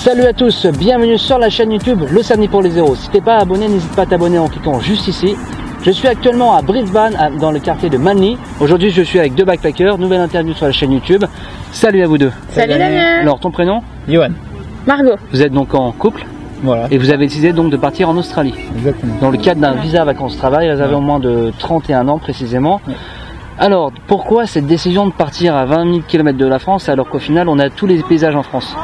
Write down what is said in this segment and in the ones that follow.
Salut à tous, bienvenue sur la chaîne YouTube Le Samedi pour les Zéros. Si t'es pas abonné, n'hésite pas à t'abonner en cliquant juste ici. Je suis actuellement à Brisbane, dans le quartier de Manly. Aujourd'hui, je suis avec deux backpackers. Nouvelle interview sur la chaîne YouTube. Salut à vous deux. Salut Damien. Alors, ton prénom? Johan. Margot. Vous êtes donc en couple? Voilà. Et vous avez décidé donc de partir en Australie. Exactement. Dans le cadre d'un visa vacances-travail, réservé au moins de 31 ans précisément. Ouais. Alors, pourquoi cette décision de partir à 20 000 km de la France alors qu'au final, on a tous les paysages en France?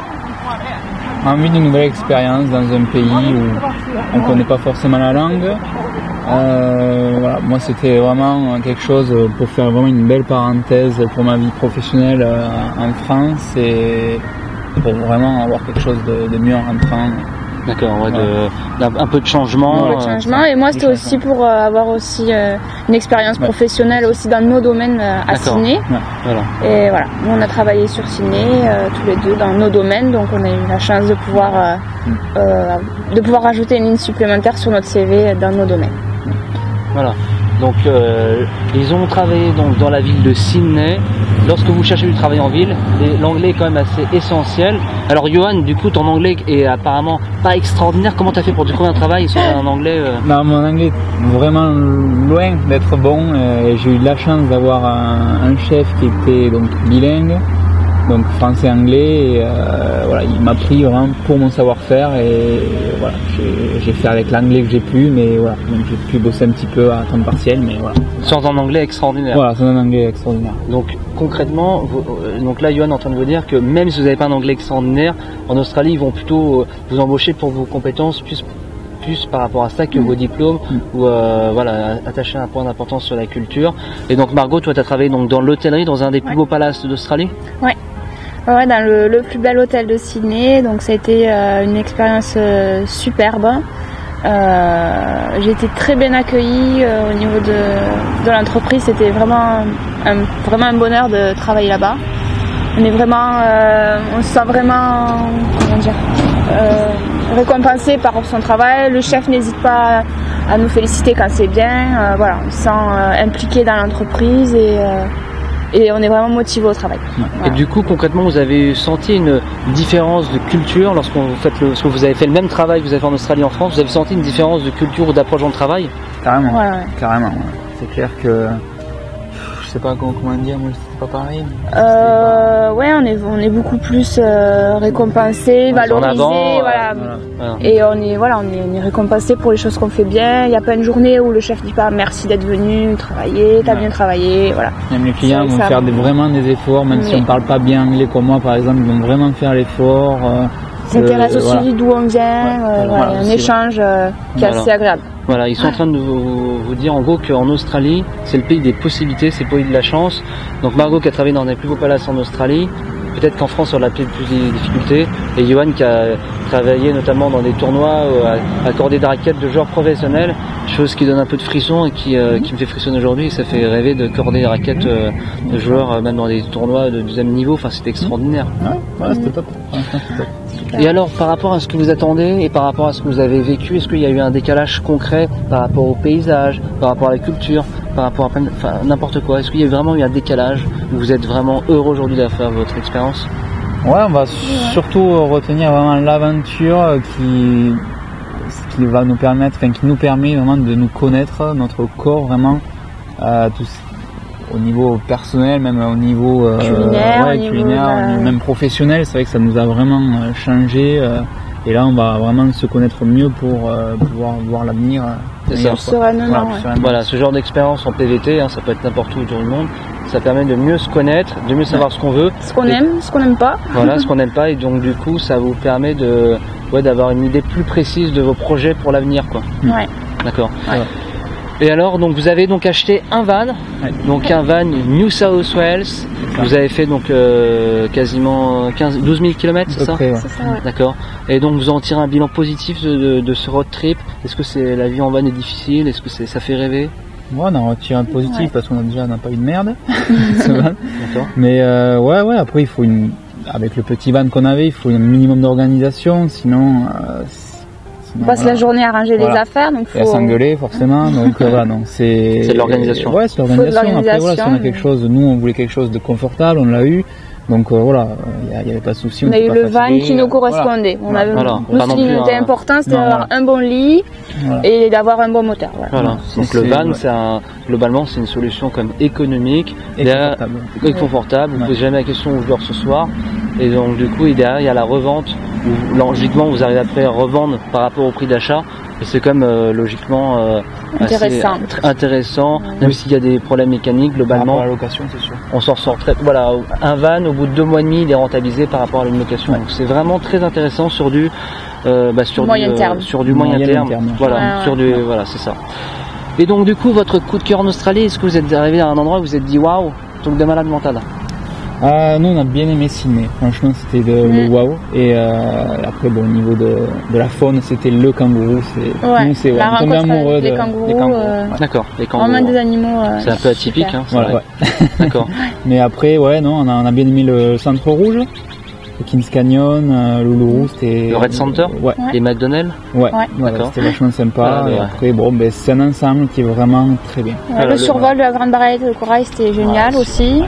Envie d'une nouvelle expérience dans un pays où on ne connaît pas forcément la langue. Voilà. Moi, c'était vraiment quelque chose pour faire vraiment une belle parenthèse pour ma vie professionnelle en France et pour vraiment avoir quelque chose de mieux en rentrant. D'accord, ouais, voilà. un peu de changement. Un peu de changement. Et moi, c'était aussi pour avoir aussi une expérience professionnelle aussi dans nos domaines à Sydney. Ouais, voilà. Et voilà, nous on a travaillé sur Sydney tous les deux dans nos domaines, donc on a eu la chance de pouvoir rajouter une ligne supplémentaire sur notre CV dans nos domaines. Voilà. Donc ils ont travaillé donc dans la ville de Sydney. Lorsque vous cherchez du travail en ville, l'anglais est quand même assez essentiel. Alors Johan, du coup ton anglais est apparemment pas extraordinaire. Comment tu as fait pour trouver un travail sans un anglais Non, mon anglais est vraiment loin d'être bon. J'ai eu de la chance d'avoir un chef qui était donc bilingue, donc français-anglais. Voilà, il m'a pris vraiment pour mon savoir-faire et voilà, j'ai fait avec l'anglais que j'ai pu, mais voilà, donc j'ai pu bosser un petit peu à temps partiel, mais voilà. sans un anglais extraordinaire. Voilà, c'est un anglais extraordinaire. Donc concrètement, donc là Johan est en train de vous dire que même si vous n'avez pas un anglais extraordinaire, en Australie ils vont plutôt vous embaucher pour vos compétences plus par rapport à ça que vos diplômes ou voilà, attacher un point d'importance sur la culture. Et donc Margot, toi tu as travaillé donc dans l'hôtellerie dans un des plus beaux palaces d'Australie. Ouais. Ouais, dans le plus bel hôtel de Sydney, donc ça a été une expérience superbe. J'ai été très bien accueillie au niveau de l'entreprise, c'était vraiment un bonheur de travailler là-bas. On est vraiment, on se sent vraiment, comment dire, récompensé par son travail. Le chef n'hésite pas à nous féliciter quand c'est bien. Voilà, on se sent impliqué dans l'entreprise et on est vraiment motivé au travail. Voilà. Et du coup, concrètement, vous avez senti une différence de culture lorsque vous avez fait le même travail que vous avez fait en Australie et en France? Vous avez senti une différence de culture ou d'approche dans le travail? Carrément, ouais. Carrément. Ouais. C'est clair que je sais pas comment dire, mais c'est pas pareil. Ouais, on est beaucoup plus récompensé, valorisé, voilà. Et on est récompensé pour les choses qu'on fait bien. Il n'y a pas une journée où le chef dit pas merci d'être venu travailler, t'as bien travaillé, voilà. Même les clients vont faire vraiment des efforts, même si on parle pas bien anglais comme moi par exemple, ils vont vraiment faire l'effort. S'intéresse au suivi d'où on vient, un échange qui est assez agréable. Voilà, ils sont en train de vous dire en gros qu'en Australie, c'est le pays des possibilités, c'est le pays de la chance. Donc Margot qui a travaillé dans des plus beaux palaces en Australie, peut-être qu'en France on a peut-être plus de difficultés. Et Johan qui a travaillé notamment dans des tournois à accorder des raquettes de joueurs professionnels, chose qui donne un peu de frisson et qui me fait frissonner aujourd'hui. Et ça fait rêver de corder des raquettes de joueurs même dans des tournois de deuxième niveau. Enfin, c'était extraordinaire. Ouais, c'était top. Et alors, par rapport à ce que vous attendez et par rapport à ce que vous avez vécu, est-ce qu'il y a eu un décalage concret par rapport au paysage, par rapport à la culture, par rapport à n'importe quoi? Est-ce qu'il y a vraiment eu un décalage où vous êtes vraiment heureux aujourd'hui de faire votre expérience? Ouais, on va surtout retenir vraiment l'aventure qui va nous permettre, qui nous permet vraiment de nous connaître, notre corps vraiment, au niveau personnel, même au niveau culinaire, même professionnel. C'est vrai que ça nous a vraiment changé et là on va vraiment se connaître mieux pour pouvoir voir l'avenir. Voilà, ce genre d'expérience en PVT, ça peut être n'importe où autour du monde, ça permet de mieux se connaître, de mieux savoir ce qu'on veut, ce qu'on aime, ce qu'on n'aime pas. Voilà, ce qu'on n'aime pas, et donc du coup ça vous permet d'avoir une idée plus précise de vos projets pour l'avenir, quoi. Ouais. D'accord. Ouais. Et alors, donc vous avez donc acheté un van, donc un van New South Wales. Vous avez fait donc quasiment 12 000 km, c'est ça? C'est ça, ouais. D'accord. Et donc vous en tirez un bilan positif de ce road trip. Est-ce que la vie en van est difficile? Est-ce que ça fait rêver? Moi, on en retire un positif parce qu'on n'a pas eu de merde. D'accord. Mais ouais, après il faut avec le petit van qu'on avait, il faut un minimum d'organisation, sinon. On passe la journée à ranger les affaires, donc faut s'engueuler forcément. Donc voilà, donc c'est de l'organisation. Ouais, c'est l'organisation. Après voilà, si on a quelque chose, nous on voulait quelque chose de confortable, on l'a eu. Donc voilà, il n'y avait pas de souci. On a eu le van qui nous correspondait. Voilà. Nous, ce qui nous était important, c'était d'avoir un bon lit et d'avoir un bon moteur. Voilà. Donc le van, globalement, c'est une solution comme économique et confortable. Vous ne posez jamais la question où je dors ce soir. Et donc du coup, derrière, il y a la revente. Où, logiquement, vous arrivez après à revendre par rapport au prix d'achat. Et c'est comme logiquement intéressant, même s'il y a des problèmes mécaniques, globalement. Par rapport à la location, c'est sûr. On s'en sort très. Voilà, un van, au bout de 2 mois et demi, il est rentabilisé par rapport à une location. Donc c'est vraiment très intéressant sur du moyen terme. Sur du moyen terme. Voilà, voilà, c'est ça. Et donc du coup, votre coup de cœur en Australie, est-ce que vous êtes arrivé à un endroit où vous vous êtes dit waouh, truc de malade mental? Nous on a bien aimé Sydney, franchement c'était le wow. Et après bon, au niveau de la faune c'était le kangourou, nous c'est on tombe amoureux des kangourous. D'accord, les kangourous. Vraiment des animaux. C'est un peu atypique, hein, voilà, D'accord. Mais après on a bien aimé le centre rouge, le Kings Canyon, l'Uluru, c'était. Le Red Center, les McDonald's. C'était vachement sympa. Et après c'est un ensemble qui est vraiment très bien. Le survol de la Grande Barrière de Corail c'était génial aussi.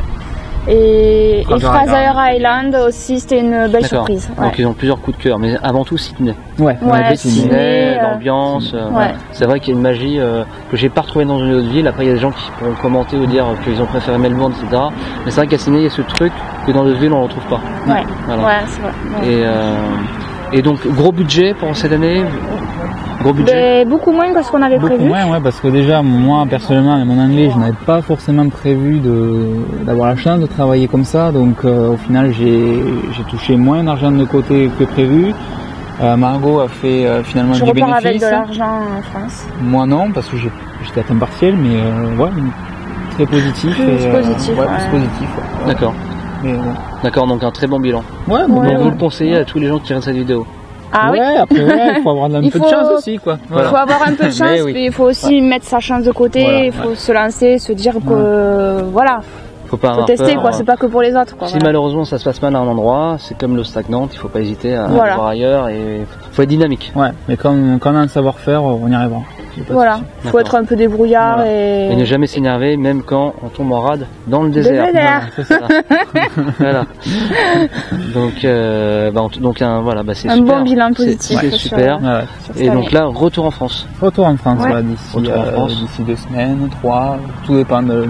Et Fraser Island aussi, c'était une belle surprise. Donc ils ont plusieurs coups de cœur, mais avant tout Sydney. Sydney, l'ambiance. C'est vrai qu'il y a une magie que j'ai pas retrouvée dans une autre ville. Après il y a des gens qui pourront commenter ou dire qu'ils ont préféré Melbourne, etc. Mais c'est vrai qu'à Sydney il y a ce truc que dans d'autres villes on ne retrouve pas. C'est vrai. Et donc gros budget pour cette année. Gros budget. Beaucoup moins que ce qu'on avait prévu. Beaucoup moins, parce que déjà moi personnellement avec mon anglais je n'avais pas forcément prévu d'avoir la chance de travailler comme ça, donc au final j'ai touché moins d'argent de côté que prévu. Margot a fait finalement du bénéfice. Je repars avec de l'argent en France. Moi non, parce que j'étais à temps partiel, mais très positif. Plus positif. D'accord. D'accord, donc un très bon bilan. Vous le conseillez à tous les gens qui regardent cette vidéo. Ah après il faut avoir un peu de chance aussi quoi. Il faut avoir un peu de chance, mais il faut aussi mettre sa chance de côté, il faut se lancer, se dire que faut tester quoi, c'est pas que pour les autres quoi. Si malheureusement ça se passe mal à un endroit, c'est comme le stagnant, il faut pas hésiter à voir ailleurs et faut être dynamique. Mais quand on a un savoir-faire, on y arrivera. Il faut être un peu débrouillard et ne jamais s'énerver, même quand on tombe en rade dans le désert. C'est ça. Voilà. Donc c'est un bon bilan positif. C'est super. Et donc là, retour en France. Retour en France, d'ici 2 semaines, 3, tout dépend de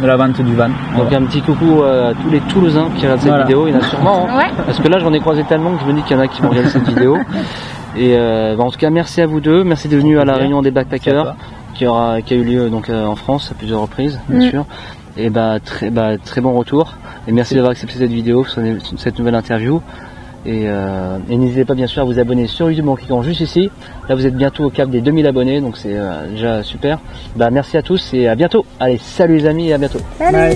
la vente du van. Donc un petit coucou à tous les Toulousains qui regardent cette vidéo, il y en a sûrement. Parce que là, j'en ai croisé tellement que je me dis qu'il y en a qui vont regarder cette vidéo. Et en tout cas, merci à vous deux, merci d'être venus à la réunion des backpackers qui a eu lieu donc en France à plusieurs reprises, bien sûr. Et très bon retour. Et merci d'avoir accepté cette vidéo, cette nouvelle interview. Et n'hésitez pas bien sûr à vous abonner sur YouTube en cliquant juste ici. Là vous êtes bientôt au cap des 2000 abonnés, donc c'est déjà super. Merci à tous et à bientôt. Allez, salut les amis et à bientôt. Salut.